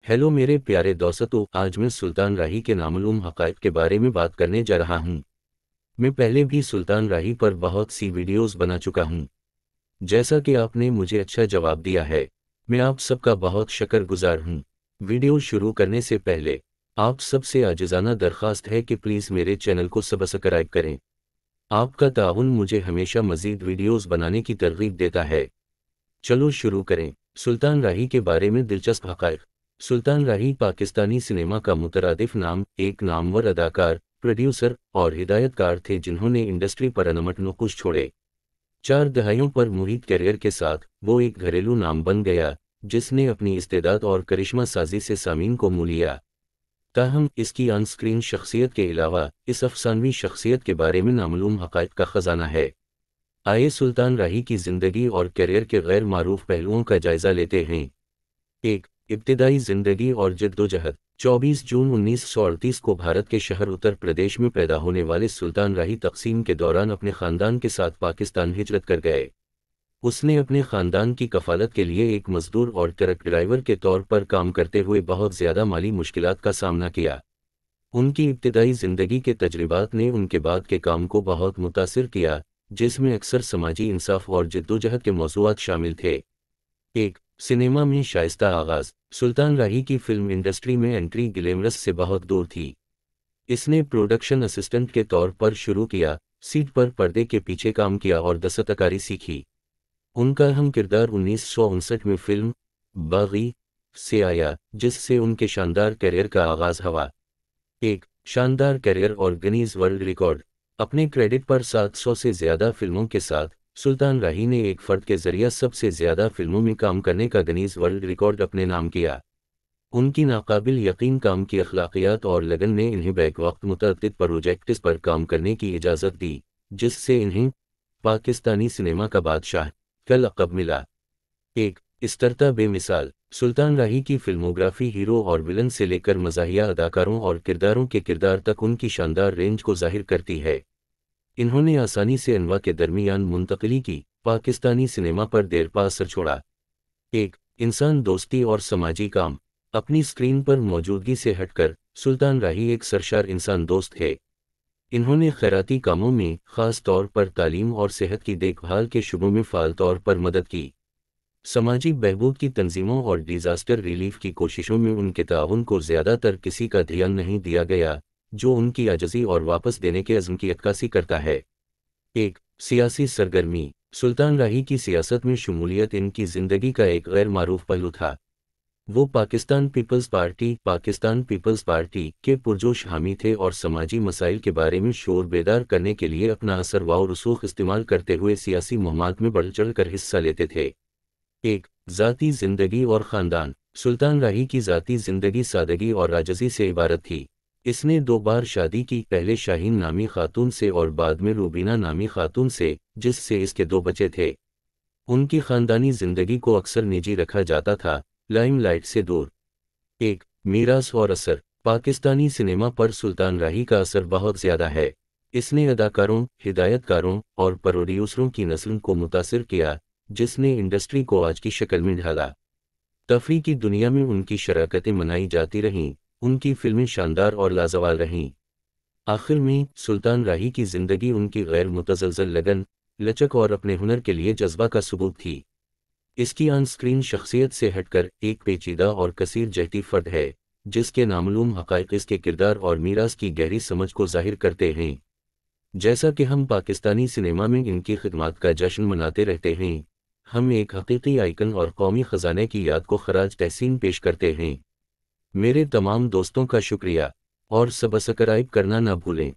Hello मेरे प्यारे दोस्तों, आज मैं सुल्तान राही के नामालूम हक़ाइक़ के बारे में बात करने जा रहा हूँ। मैं पहले भी सुल्तान राही पर बहुत सी वीडियोस बना चुका हूँ। जैसा कि आपने मुझे अच्छा जवाब दिया है, मैं आप सबका बहुत शुक्रगुजार हूँ। वीडियो शुरू करने से पहले आप सबसे आजिज़ाना दरख्वास्त है कि प्लीज़ मेरे चैनल को सब्सक्राइब करें। आपका ताउन मुझे हमेशा मज़ीद वीडियोस बनाने की तरग़ीब देता है। चलो शुरू करें। सुल्तान राही के बारे में दिलचस्प हक़ाइक़। सुल्तान राही पाकिस्तानी सिनेमा का मुतरादिफ नाम, एक नामवर अदाकार, प्रोड्यूसर और हिदायतकार थे जिन्होंने इंडस्ट्री पर अनमट नुक़ुश छोड़े। 4 दहाइयों पर मुहित करियर के साथ वो एक घरेलू नाम बन गया जिसने अपनी इस्तेदाद और करिश्मा साजी से सामीन को मोह लिया। ताहम इसकी ऑन स्क्रीन शख्सियत के अलावा इस अफसानवी शख्सियत के बारे में नामालूम हक़ाइक़ का ख़जाना है। आइए सुल्तान राही की ज़िंदगी और करियर के गैर मारूफ पहलुओं का जायज़ा लेते हैं। 1. इब्तिदाई ज़िंदगी और जद्दोजहद। 24 जून 1938 को भारत के शहर उत्तर प्रदेश में पैदा होने वाले सुल्तान राही तक़सीम के दौरान अपने ख़ानदान के साथ पाकिस्तान हिजरत कर गए। उसने अपने ख़ानदान की कफ़ालत के लिए एक मज़दूर और ट्रक ड्राइवर के तौर पर काम करते हुए बहुत ज़्यादा माली मुश्किलात का सामना किया। उनकी इब्तिदाई ज़िंदगी के तजर्बात ने उनके बाद के काम को बहुत मुतासिर किया, जिसमें अक्सर समाजी इंसाफ और जद्दोजहद के मौज़ूआत शामिल थे। 1. सिनेमा में शाइस्ता आगाज़। सुल्तान राही की फ़िल्म इंडस्ट्री में एंट्री ग्लैमरस से बहुत दूर थी। इसने प्रोडक्शन असिस्टेंट के तौर पर शुरू किया, सीट पर पर्दे के पीछे काम किया और दस्तकारी सीखी। उनका अहम किरदार 1959 में फ़िल्म बागी से आया, जिससे उनके शानदार करियर का आगाज़ हुआ। 1. शानदार करियर और गिनीज़ वर्ल्ड रिकॉर्ड। अपने क्रेडिट पर 700 से ज़्यादा फ़िल्मों के साथ सुल्तान राही ने एक फ़र्द के ज़रिए सबसे ज़्यादा फ़िल्मों में काम करने का गिनीज़ वर्ल्ड रिकॉर्ड अपने नाम किया। उनकी नाकाबिल यकीन काम की अखलाकियात और लगन ने इन्हें बैक वक्त मुतअद्दिद प्रोजेक्ट्स पर काम करने की इजाज़त दी, जिससे इन्हें पाकिस्तानी सिनेमा का बादशाह का लक़ब मिला। 1. इस्तरता बेमिसाल। सुल्तान राही की फ़िल्मोग्राफ़ी हीरो और विलन से लेकर मज़ाहिया अदाकारों और किरदारों के किरदार तक उनकी शानदार रेंज को ज़ाहिर करती है। इन्होंने आसानी से अनवा के दरमियान मुंतक़िली की, पाकिस्तानी सिनेमा पर देरपा असर छोड़ा। 1. इंसान दोस्ती और समाजी काम। अपनी स्क्रीन पर मौजूदगी से हटकर सुल्तान राही एक सरशार इंसान दोस्त है। इन्होंने खैराती कामों में, ख़ास तौर पर तालीम और सेहत की देखभाल के शुबों में फ़ाल तौर पर मदद की। समाजी बहबूद की तंजीमों और डिज़ास्टर रिलीफ की कोशिशों में उनके ताउन को ज़्यादातर किसी का ध्यान नहीं दिया गया, जो उनकी आजिज़ी और वापस देने के अज़्म की अक्कासी करता है। 1. सियासी सरगर्मी। सुल्तान राही की सियासत में शमूलियत इनकी ज़िंदगी का एक गैर मारूफ पहलू था। वो पाकिस्तान पीपल्स पार्टी के पुरजोश हामी थे और समाजी मसाइल के बारे में शोर बेदार करने के लिए अपना असर व रसूख इस्तेमाल करते हुए सियासी मुहिमात में बढ़ चढ़ कर हिस्सा लेते थे। 1. ज़ाती ज़िंदगी और ख़ानदान। सुल्तान राही की ज़ाती ज़िंदगी सादगी और आजिज़ी से इबारत थी। इसने 2 बार शादी की, पहले शाहीन नामी खातून से और बाद में रूबीना नामी खातून से, जिससे इसके 2 बच्चे थे। उनकी ख़ानदानी ज़िंदगी को अक्सर निजी रखा जाता था, लाइमलाइट से दूर। 1. मीरास और असर। पाकिस्तानी सिनेमा पर सुल्तान राही का असर बहुत ज़्यादा है। इसने अदाकारों, हिदायतकारों और प्रोड्यूसरों की नस्ल को मुतासिर किया, जिसने इंडस्ट्री को आज की शक्ल में ढाला। तफरीह की दुनिया में उनकी शराकतें मनाई जाती रहीं, उनकी फ़िल्में शानदार और लाजवाल रहीं। आखिर में सुल्तान राही की ज़िंदगी उनकी गैर मुतज़लज़ल लगन, लचक और अपने हुनर के लिए जज्बा का सबूत थी। इसकी ऑन स्क्रीन शख्सियत से हटकर एक पेचीदा और कसीर जहती फ़र्द है, जिसके नामालूम हक़ाइक़ इसके किरदार और मीरास की गहरी समझ को ज़ाहिर करते हैं। जैसा कि हम पाकिस्तानी सिनेमा में इनकी खिदमत का जश्न मनाते रहते हैं, हम एक हकीकी आइकन और कौमी ख़जाने की याद को ख़राज तहसीन पेश करते हैं। मेरे तमाम दोस्तों का शुक्रिया और सब्सक्राइब करना ना भूलें।